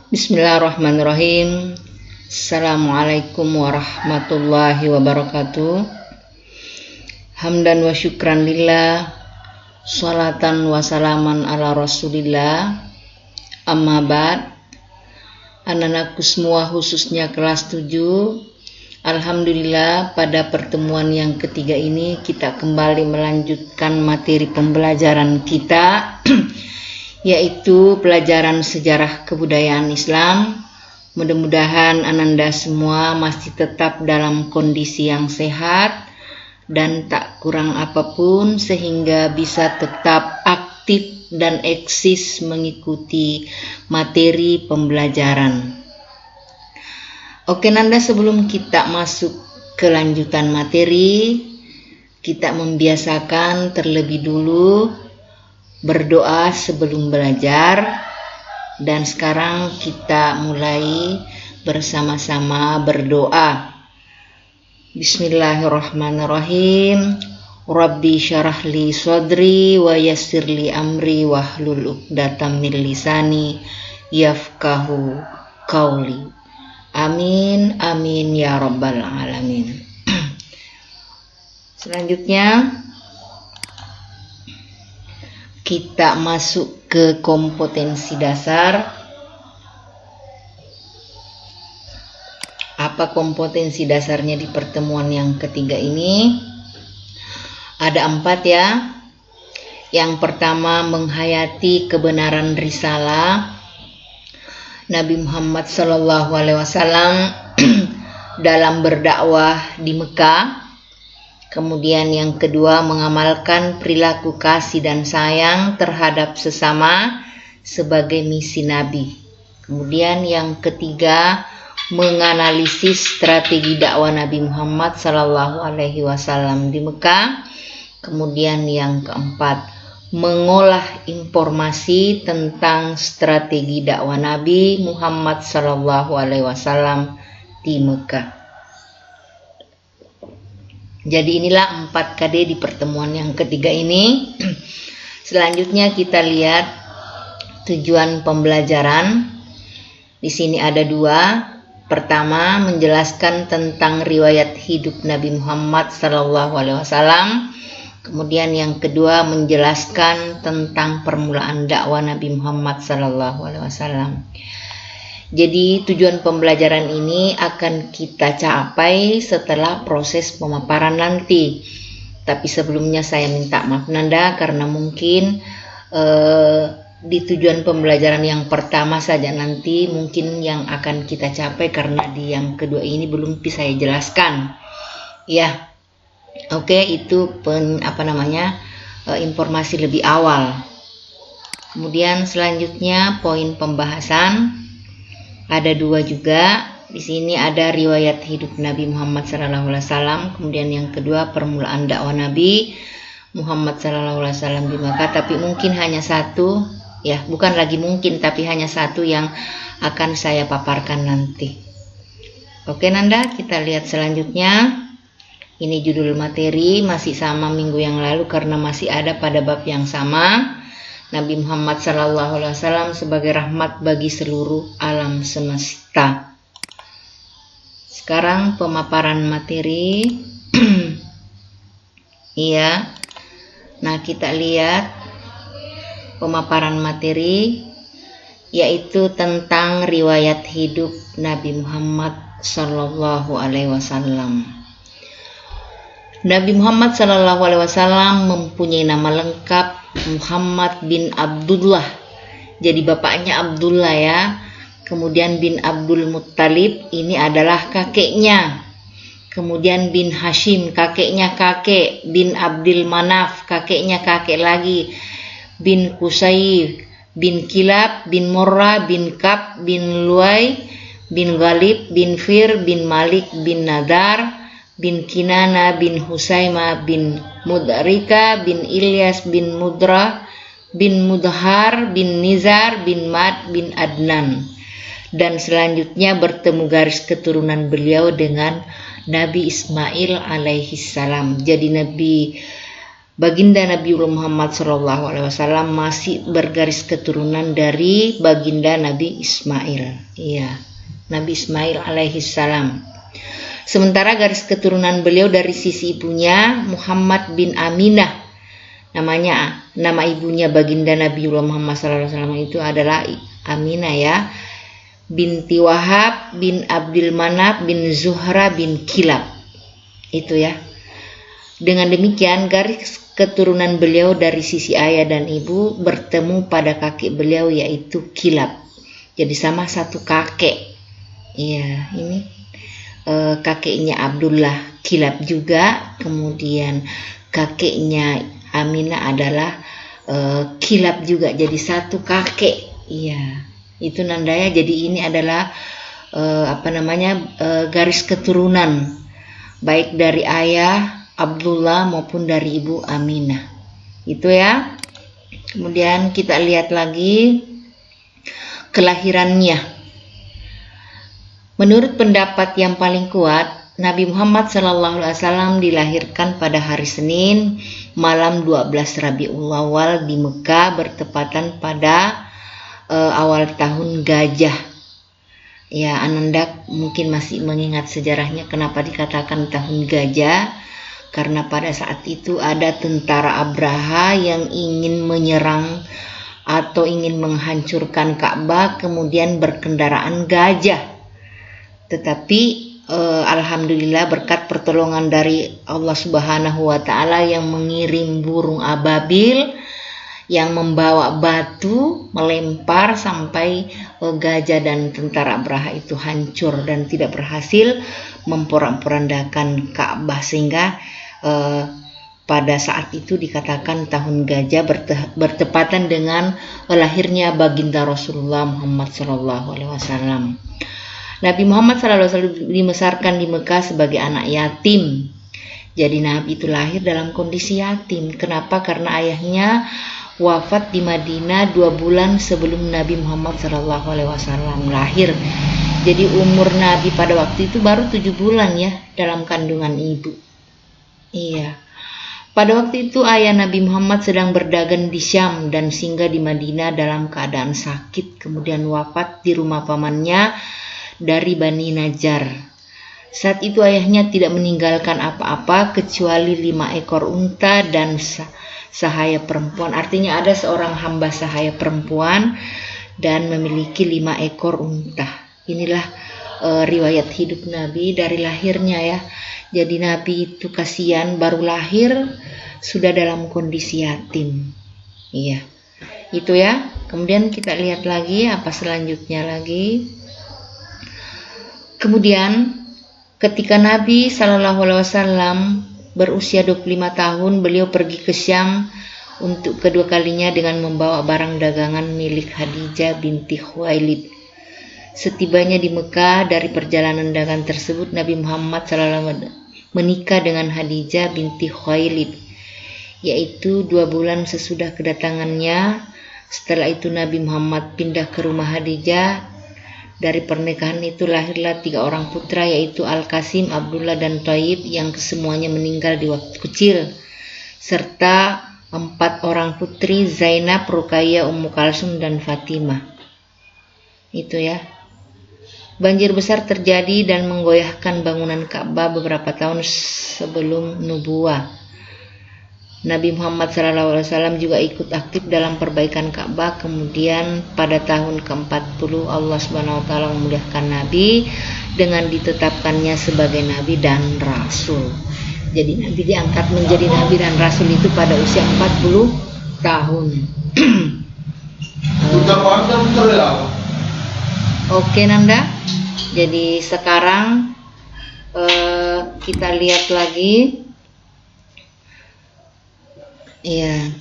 Bismillahirrahmanirrahim. Assalamualaikum warahmatullahi wabarakatuh. Hamdan wa syukran lillah, salatan wa salaman ala rasulillah. Amma ba'd. Anak-anakku semua, khususnya kelas 7, alhamdulillah pada pertemuan yang ketiga ini kita kembali melanjutkan materi pembelajaran kita yaitu pelajaran sejarah kebudayaan Islam. Mudah-mudahan Ananda semua masih tetap dalam kondisi yang sehat dan tak kurang apapun sehingga bisa tetap aktif dan eksis mengikuti materi pembelajaran. Oke Nanda, sebelum kita masuk ke lanjutan materi, kita membiasakan terlebih dulu berdoa sebelum belajar. Dan sekarang kita mulai bersama-sama berdoa. Bismillahirrahmanirrahim. Rabbi syarah li sadri wa yassir li amri wahlul 'uqdatam min lisani yafqahu qauli. Amin amin ya rabbal alamin. Selanjutnya kita masuk ke kompetensi dasar. Apa kompetensi dasarnya di pertemuan yang ketiga ini? Ada 4 ya. Yang pertama, menghayati kebenaran risalah Nabi Muhammad SAW dalam berdakwah di Mekah. Kemudian yang kedua, mengamalkan perilaku kasih dan sayang terhadap sesama sebagai misi Nabi. Kemudian yang ketiga, menganalisis strategi dakwah Nabi Muhammad SAW di Mekah. Kemudian yang keempat, mengolah informasi tentang strategi dakwah Nabi Muhammad SAW di Mekah. Jadi inilah 4 KD di pertemuan yang ketiga ini. Selanjutnya kita lihat tujuan pembelajaran. Di sini ada 2. Pertama, menjelaskan tentang riwayat hidup Nabi Muhammad SAW. Kemudian yang kedua, menjelaskan tentang permulaan dakwah Nabi Muhammad SAW. Jadi tujuan pembelajaran ini akan kita capai setelah proses pemaparan nanti. Tapi sebelumnya saya minta maaf Nanda karena mungkin di tujuan pembelajaran yang pertama saja nanti mungkin yang akan kita capai karena di yang kedua ini belum bisa saya jelaskan. Ya, oke, itu informasi lebih awal. Kemudian selanjutnya poin pembahasan. Ada 2 juga. Di sini ada riwayat hidup Nabi Muhammad SAW. Kemudian yang kedua, permulaan dakwah Nabi Muhammad SAW di Makkah. Tapi mungkin hanya 1, ya bukan lagi mungkin, tapi hanya 1 yang akan saya paparkan nanti. Oke Nanda, kita lihat selanjutnya. Ini judul materi masih sama minggu yang lalu karena masih ada pada bab yang sama. Nabi Muhammad SAW sebagai rahmat bagi seluruh alam semesta. Sekarang pemaparan materi. Iya. Nah, kita lihat pemaparan materi yaitu tentang riwayat hidup Nabi Muhammad SAW. Nabi Muhammad SAW mempunyai nama lengkap Muhammad bin Abdullah. Jadi bapaknya Abdullah ya. Kemudian bin Abdul Muttalib, ini adalah kakeknya. Kemudian bin Hashim, kakeknya kakek. Bin Abdul Manaf, kakeknya kakek lagi. Bin Qusay, bin Kilab, bin Murrah, bin Kab, bin Luay, bin Ghalib, bin Fir, bin Malik, bin Nadar, bin Kinana, bin Husaima, bin Mudrika, bin Ilyas, bin Mudra, bin Mudhar, bin Nizar, bin Mad, bin Adnan. Dan selanjutnya bertemu garis keturunan beliau dengan Nabi Ismail alaihissalam. Jadi Nabi Baginda Nabiullah Muhammad SAW masih bergaris keturunan dari baginda Nabi Ismail. Iya, Nabi Ismail alaihi salam. Sementara garis keturunan beliau dari sisi ibunya Muhammad bin Aminah. Nama ibunya baginda Nabiullah Muhammad SAW itu adalah Aminah ya. Binti Wahab bin Abdul Manaf bin Zuhra bin Kilab. Itu ya. Dengan demikian garis keturunan beliau dari sisi ayah dan ibu bertemu pada kakek beliau yaitu Kilab. Jadi sama satu kakek. Iya, ini kakeknya Abdullah Kilab juga. Kemudian kakeknya Aminah adalah Kilab juga. Jadi satu kakek. Iya, itu nandanya. Jadi ini adalah garis keturunan baik dari ayah Abdullah maupun dari ibu Aminah. Itu ya. Kemudian kita lihat lagi kelahirannya. Menurut pendapat yang paling kuat, Nabi Muhammad SAW dilahirkan pada hari Senin malam 12 Rabiul Awal di Mekah bertepatan pada awal tahun gajah. Ya, Ananda mungkin masih mengingat sejarahnya kenapa dikatakan tahun gajah. Karena pada saat itu ada tentara Abraha yang ingin menyerang atau ingin menghancurkan Ka'bah kemudian berkendaraan gajah. Tetapi alhamdulillah berkat pertolongan dari Allah Subhanahu wa taala yang mengirim burung ababil yang membawa batu melempar sampai gajah dan tentara Abraha itu hancur dan tidak berhasil memporak-porandakan Ka'bah, sehingga pada saat itu dikatakan tahun gajah bertepatan dengan lahirnya baginda Rasulullah Muhammad SAW. Nabi Muhammad SAW dibesarkan di Mekah sebagai anak yatim. Jadi Nabi itu lahir dalam kondisi yatim. Kenapa? Karena ayahnya wafat di Madinah 2 bulan sebelum Nabi Muhammad SAW lahir. Jadi umur Nabi pada waktu itu baru 7 bulan ya dalam kandungan ibu. Iya. Pada waktu itu ayah Nabi Muhammad sedang berdagang di Syam dan singgah di Madinah dalam keadaan sakit, kemudian wafat di rumah pamannya dari Bani Najjar. Saat itu ayahnya tidak meninggalkan apa-apa kecuali 5 ekor unta dan sahaya perempuan. Artinya ada seorang hamba sahaya perempuan dan memiliki 5 ekor unta. Inilah riwayat hidup Nabi dari lahirnya ya. Jadi Nabi itu kasihan baru lahir sudah dalam kondisi yatim. Iya. Itu ya. Kemudian kita lihat lagi apa selanjutnya lagi. Kemudian ketika Nabi SAW berusia 25 tahun, beliau pergi ke Syam untuk kedua kalinya dengan membawa barang dagangan milik Khadijah binti Khuwailid. Setibanya di Mekah dari perjalanan dagang tersebut, Nabi Muhammad SAW menikah dengan Khadijah binti Khuwailid, yaitu 2 bulan sesudah kedatangannya. Setelah itu Nabi Muhammad pindah ke rumah Khadijah. Dari pernikahan itu lahirlah 3 orang putra, yaitu Al-Qasim, Abdullah, dan Thayyib yang kesemuanya meninggal di waktu kecil, serta 4 orang putri, Zainab, Ruqayyah, Ummu Kalsum, dan Fatimah. Itu ya. Banjir besar terjadi dan menggoyahkan bangunan Ka'bah beberapa tahun sebelum nubuwah. Nabi Muhammad SAW juga ikut aktif dalam perbaikan Ka'bah. Kemudian pada tahun ke-40 Allah SWT memudahkan Nabi dengan ditetapkannya sebagai Nabi dan Rasul. Jadi Nabi diangkat menjadi Nabi dan Rasul itu pada usia 40 tahun. Oke Nanda. Jadi sekarang kita lihat lagi. Iya.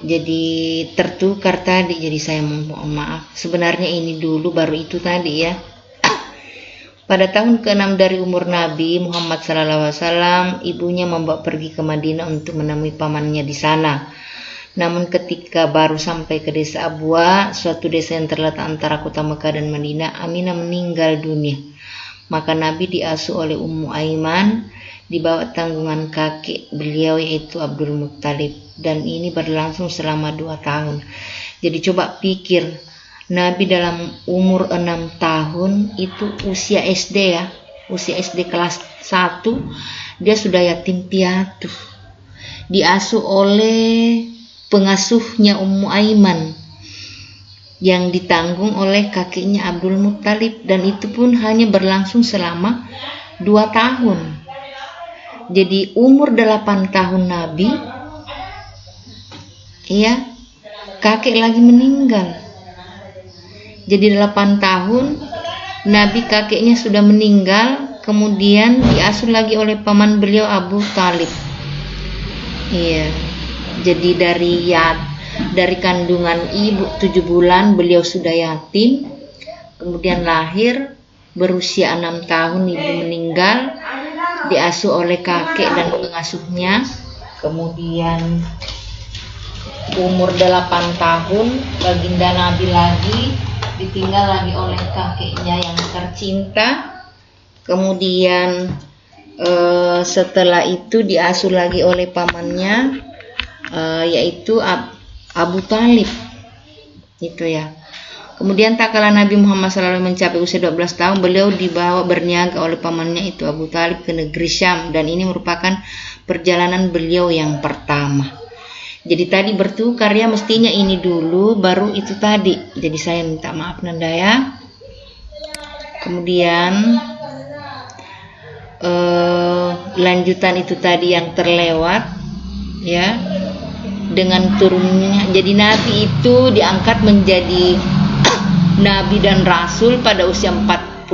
Jadi tertukar tadi. Jadi saya mohon maaf. Sebenarnya ini dulu baru itu tadi ya. Pada tahun ke-6 dari umur Nabi Muhammad SAW, ibunya membawa pergi ke Madinah untuk menemui pamannya di sana. Namun ketika baru sampai ke desa Abwa, suatu desa yang terletak antara kota Mekah dan Madinah, Aminah meninggal dunia. Maka Nabi diasuh oleh Ummu Aiman di bawah tanggungan kakek beliau yaitu Abdul Muttalib, dan ini berlangsung selama 2 tahun. Jadi coba pikir, Nabi dalam umur 6 tahun itu usia SD ya, usia SD kelas 1, dia sudah yatim piatu, diasuh oleh pengasuhnya Ummu Aiman yang ditanggung oleh kakeknya Abdul Muttalib, dan itu pun hanya berlangsung selama 2 tahun. Jadi umur 8 tahun Nabi, ya, kakek lagi meninggal. Jadi 8 tahun Nabi kakeknya sudah meninggal, kemudian diasuh lagi oleh paman beliau Abu Talib. Iya. Jadi dari kandungan ibu 7 bulan beliau sudah yatim, kemudian lahir berusia 6 tahun ibu meninggal, diasuh oleh kakek dan pengasuhnya, kemudian umur 8 tahun baginda Nabi lagi ditinggal lagi oleh kakeknya yang tercinta, kemudian setelah itu diasuh lagi oleh pamannya yaitu Abu Talib itu ya. Kemudian tak kala Nabi Muhammad SAW mencapai usia 12 tahun, beliau dibawa berniaga oleh pamannya itu Abu Talib ke negeri Syam, dan ini merupakan perjalanan beliau yang pertama. Jadi tadi bertukar ya, mestinya ini dulu baru itu tadi. Jadi saya minta maaf Nanda ya. Kemudian lanjutan itu tadi yang terlewat ya, dengan turunnya. Jadi Nabi itu diangkat menjadi Nabi dan Rasul pada usia 40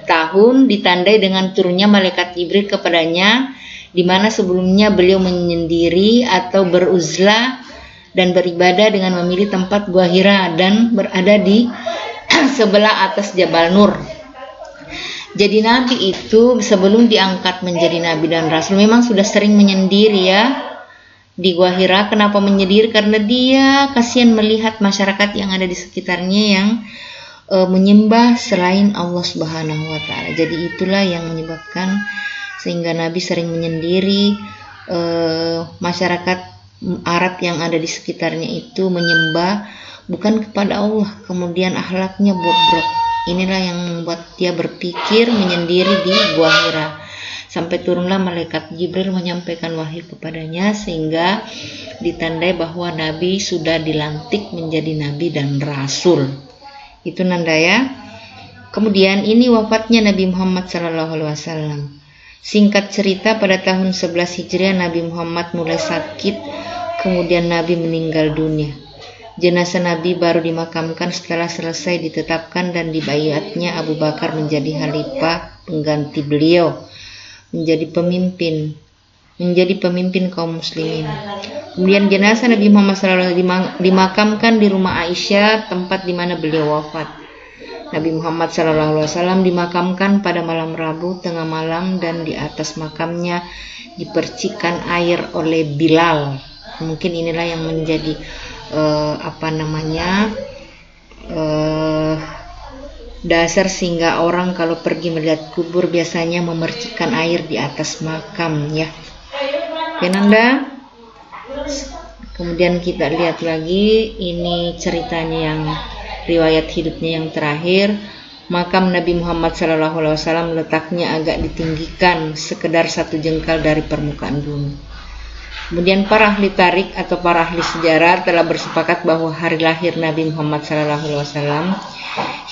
tahun, ditandai dengan turunnya malaikat Jibril kepadanya, di mana sebelumnya beliau menyendiri atau beruzlah dan beribadah dengan memilih tempat Gua Hira dan berada di sebelah atas Jabal Nur. Jadi Nabi itu sebelum diangkat menjadi Nabi dan Rasul memang sudah sering menyendiri ya di Gua Hira. Kenapa menyendiri? Karena dia kasihan melihat masyarakat yang ada di sekitarnya yang menyembah selain Allah Subhanahu wa Ta'ala. Jadi itulah yang menyebabkan sehingga Nabi sering menyendiri. Masyarakat Arab yang ada di sekitarnya itu menyembah bukan kepada Allah, kemudian akhlaknya bobrok. Inilah yang membuat dia berpikir menyendiri di Gua Hira. Sampai turunlah malaikat Jibril menyampaikan wahyu kepadanya sehingga ditandai bahwa Nabi sudah dilantik menjadi Nabi dan Rasul. Itu Nanda ya. Kemudian ini wafatnya Nabi Muhammad SAW. Singkat cerita, pada tahun 11 Hijriah Nabi Muhammad mulai sakit, kemudian Nabi meninggal dunia. Jenazah Nabi baru dimakamkan setelah selesai ditetapkan dan dibaiatnya Abu Bakar menjadi khalifah pengganti beliau, menjadi pemimpin kaum muslimin. Kemudian jenazah Nabi Muhammad SAW dimakamkan di rumah Aisyah, tempat di mana beliau wafat. Nabi Muhammad SAW dimakamkan pada malam Rabu tengah malam, dan di atas makamnya dipercikan air oleh Bilal. Mungkin inilah yang menjadi dasar sehingga orang kalau pergi melihat kubur biasanya memercikkan air di atas makam ya. Oke Nanda. Kemudian kita lihat lagi, ini ceritanya yang riwayat hidupnya yang terakhir. Makam Nabi Muhammad SAW letaknya agak ditinggikan sekedar 1 jengkal dari permukaan bumi. Kemudian para ahli tarik atau para ahli sejarah telah bersepakat bahwa hari lahir Nabi Muhammad SAW,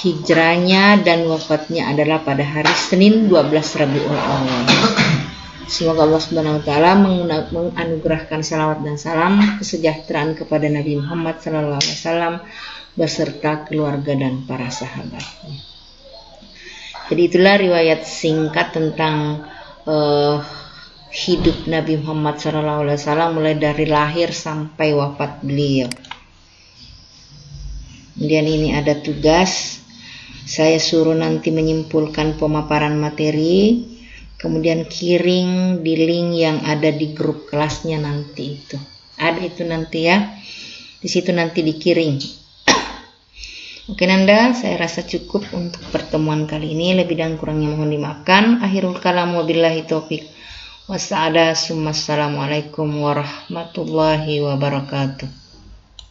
hijrahnya dan wafatnya adalah pada hari Senin 12 Rabiul Awal. Semoga Allah Subhanahu wa Ta'ala menganugerahkan salawat dan salam kesejahteraan kepada Nabi Muhammad SAW beserta keluarga dan para sahabatnya. Jadi itulah riwayat singkat tentang hidup Nabi Muhammad SAW mulai dari lahir sampai wafat beliau. Kemudian ini ada tugas, saya suruh nanti menyimpulkan pemaparan materi, kemudian kirim di link yang ada di grup kelasnya nanti itu. Ada itu nanti ya. Di situ nanti dikirim. Oke Nanda, saya rasa cukup untuk pertemuan kali ini. Lebih dan kurangnya mohon dimaafkan. Akhirul kalam wabillahi taufik Wassalamualaikum warahmatullahi wabarakatuh.